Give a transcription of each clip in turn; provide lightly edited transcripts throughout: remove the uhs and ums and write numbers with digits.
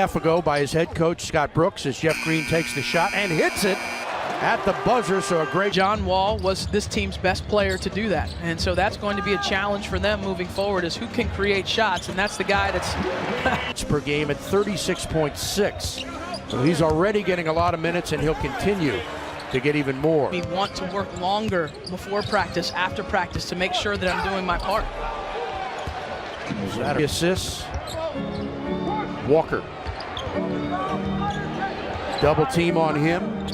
half ago by his head coach, Scott Brooks, as Jeff Green takes the shot and hits it at the buzzer. So a great John Wall was this team's best player to do that. And so that's going to be a challenge for them moving forward, is who can create shots. And that's the guy that's per game at 36.6. So he's already getting a lot of minutes, and he'll continue to get even more. We want to work longer before practice, after practice, to make sure that I'm doing my part. Assists. Walker. Double team on him.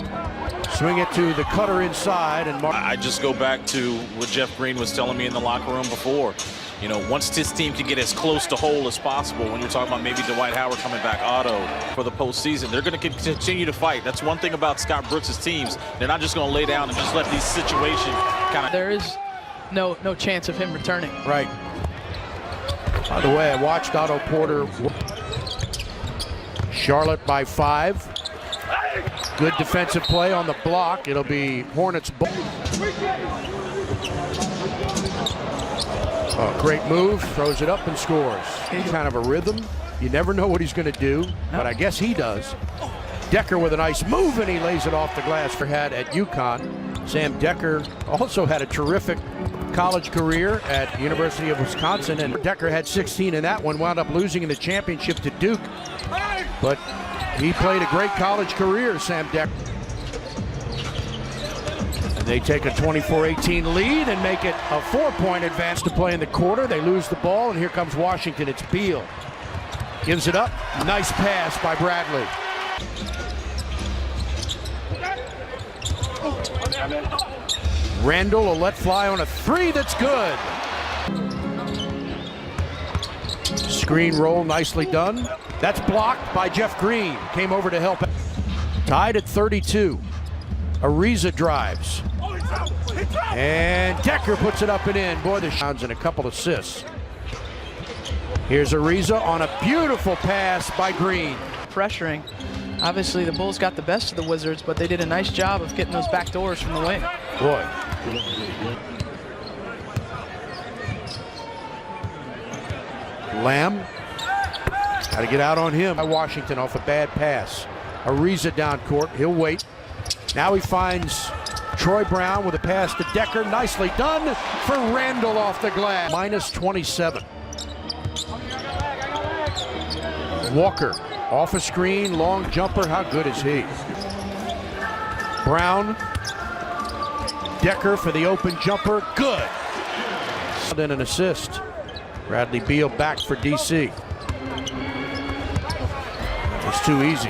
Swing it to the cutter inside, and I just go back to what Jeff Green was telling me in the locker room before. You know, once this team can get as close to whole as possible, when you're talking about maybe Dwight Howard coming back auto for the postseason, they're going to continue to fight. That's one thing about Scott Brooks' teams. They're not just going to lay down and just let these situations kind of... There is no chance of him returning. Right. By the way, I watched Otto Porter. Charlotte by 5. Good defensive play on the block. It'll be Hornets. Oh, great move. Throws it up and scores. Kind of a rhythm. You never know what he's going to do, but I guess he does. Decker with a nice move, and he lays it off the glass for had at UConn. Sam Decker also had a terrific college career at University of Wisconsin, and Decker had 16 in that one, wound up losing in the championship to Duke. But he played a great college career, Sam Decker. And they take a 24-18 lead and make it a 4-point advance to play in the quarter. They lose the ball, and here comes Washington. It's Beal. Gives it up. Nice pass by Bradley. Randall will let fly on a 3 that's good. Screen roll, nicely done. That's blocked by Jeff Green. Came over to help. Tied at 32. Ariza drives. And Decker puts it up and in. Boy, the shots and a couple assists. Here's Ariza on a beautiful pass by Green. Pressuring. Obviously, the Bulls got the best of the Wizards, but they did a nice job of getting those back doors from the wing. Boy. Lamb. Got to get out on him. By Washington off a bad pass. Ariza down court. He'll wait. Now he finds Troy Brown with a pass to Decker. Nicely done for Randall off the glass. Minus 27. Walker off a screen, long jumper. How good is he? Brown. Decker for the open jumper. Good. Then an assist. Bradley Beal back for DC. It's too easy.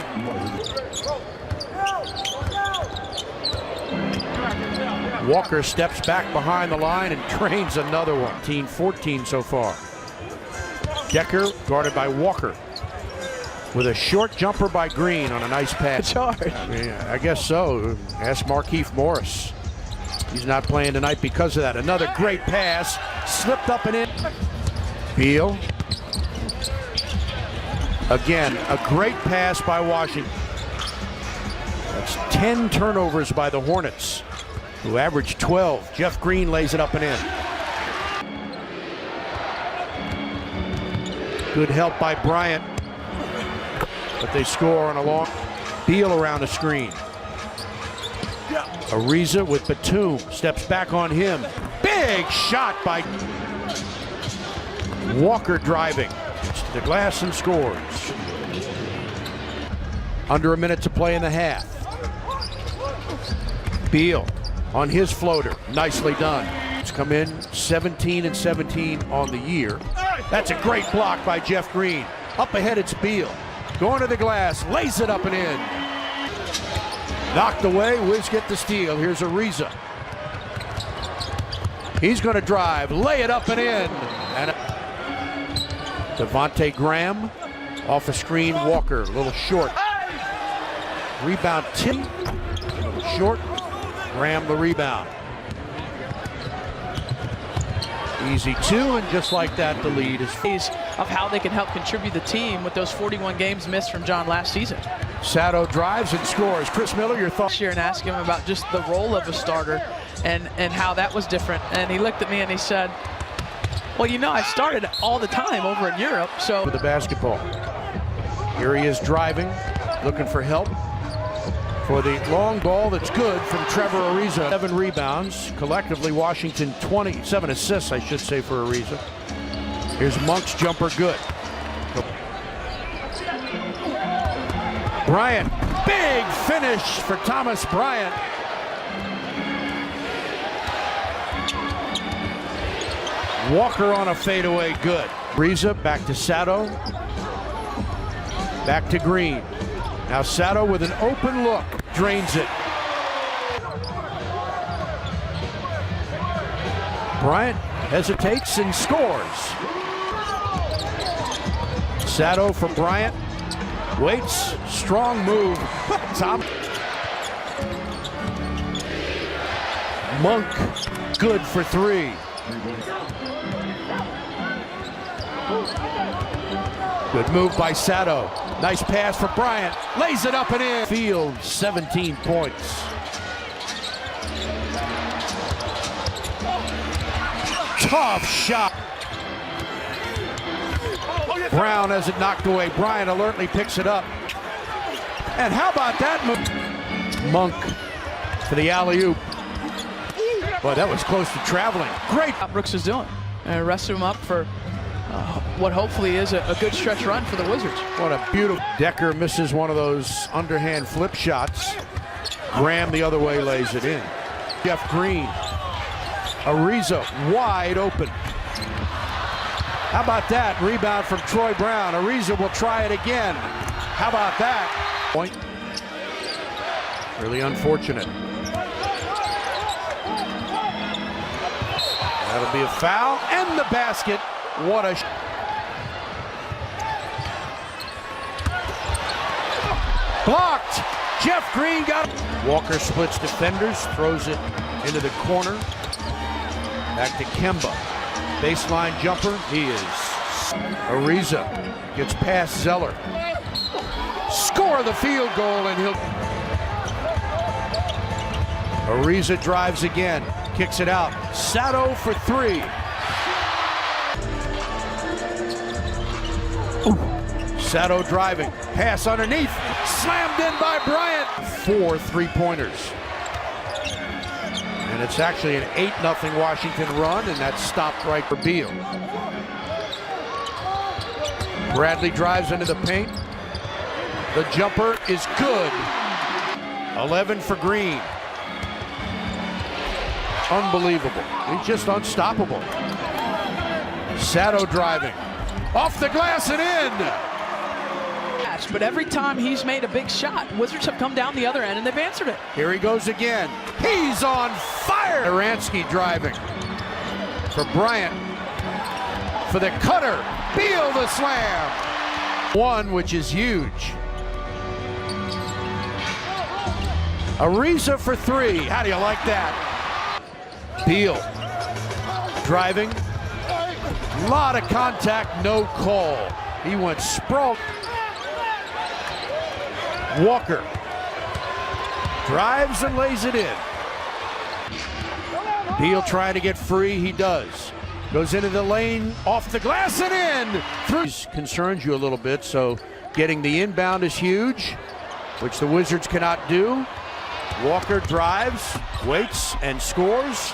Walker steps back behind the line and drains another one. 14 so far. Decker guarded by Walker with a short jumper by Green on a nice pass. It's hard. I guess so. Ask Markieff Morris. He's not playing tonight because of that. Another great pass. Slipped up and in. Beal. Again, a great pass by Washington. That's 10 turnovers by the Hornets, who averaged 12. Jeff Green lays it up and in. Good help by Bryant, but they score on a long. Beal around the screen. Ariza with Batum, steps back on him. Big shot by Walker driving to the glass and scores. Under a minute to play in the half. Beal on his floater, nicely done. It's come in 17 and 17 on the year. That's a great block by Jeff Green. Up ahead, it's Beal. Going to the glass, lays it up and in. Knocked away, Wiz get the steal. Here's Ariza. He's going to drive, lay it up and in. And Devontae Graham off a screen. Walker, a little short. Rebound, Tim. A little short. Graham the rebound. Easy 2, and just like that, the lead is of how they can help contribute the team with those 41 games missed from John last season. Sato drives and scores. Chris Miller, your thoughts? And ask him about just the role of a starter and how that was different. And he looked at me and he said, well, you know, I started all the time over in Europe, so. With the basketball. Here he is driving, looking for help. For the long ball that's good from Trevor Ariza. 7 rebounds. Collectively, Washington 27 assists, I should say, for Ariza. Here's Monk's jumper, good. Bryant, big finish for Thomas Bryant. Walker on a fadeaway, good. Ariza back to Sato. Back to Green. Now Sato with an open look, drains it. Bryant hesitates and scores. Sato for Bryant. Waits, strong move. Tom. Monk, good for 3. Good move by Sato. Nice pass for Bryant. Lays it up and in. Field, 17 points. Tough shot. Brown has it knocked away. Bryant alertly picks it up. And how about that move? Monk for the alley-oop. Boy, that was close to traveling. Great. Brooks is doing. Rested him up for what hopefully is a good stretch run for the Wizards. What a beautiful. Decker misses one of those underhand flip shots. Graham the other way lays it in. Jeff Green. Ariza wide open. How about that? Rebound from Troy Brown. Ariza will try it again. How about that? Point. Really unfortunate. That'll be a foul. And the basket. What a blocked. Jeff Green got it. Walker splits defenders, throws it into the corner. Back to Kemba. Baseline jumper. He is. Ariza gets past Zeller. Score the field goal and he'll. Ariza drives again. Kicks it out. Sato for 3. Sato driving. Pass underneath. Slammed in by Bryant. 4 3-pointers. And it's actually an 8-0 Washington run, and that's stopped right for Beal. Bradley drives into the paint. The jumper is good. 11 for Green. Unbelievable. He's just unstoppable. Sato driving. Off the glass and in. But every time he's made a big shot, Wizards have come down the other end and they've answered it. Here he goes again. He's on fire. Aransky driving for Bryant. For the cutter. Beal the slam. 1, which is huge. Ariza for 3. How do you like that? Beal driving. A lot of contact, no call. He went sprawl. Walker drives and lays it in. Beal trying to get free. He does. Goes into the lane, off the glass and in. Through. Concerns you a little bit, so getting the inbound is huge, which the Wizards cannot do. Walker drives, waits, and scores.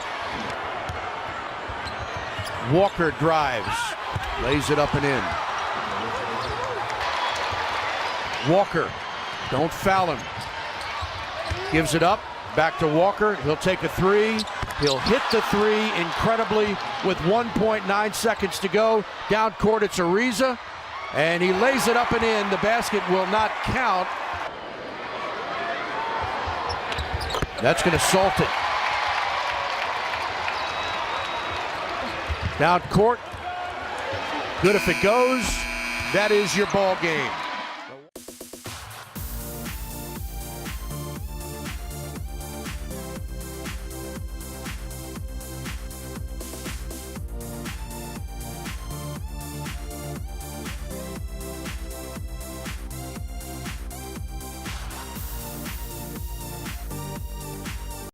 Walker drives, lays it up and in. Walker, don't foul him. Gives it up, back to Walker. He'll take a 3. He'll hit the 3 incredibly with 1.9 seconds to go. Down court, it's Ariza, and he lays it up and in. The basket will not count. That's going to salt it. Down court. Good if it goes. That is your ball game.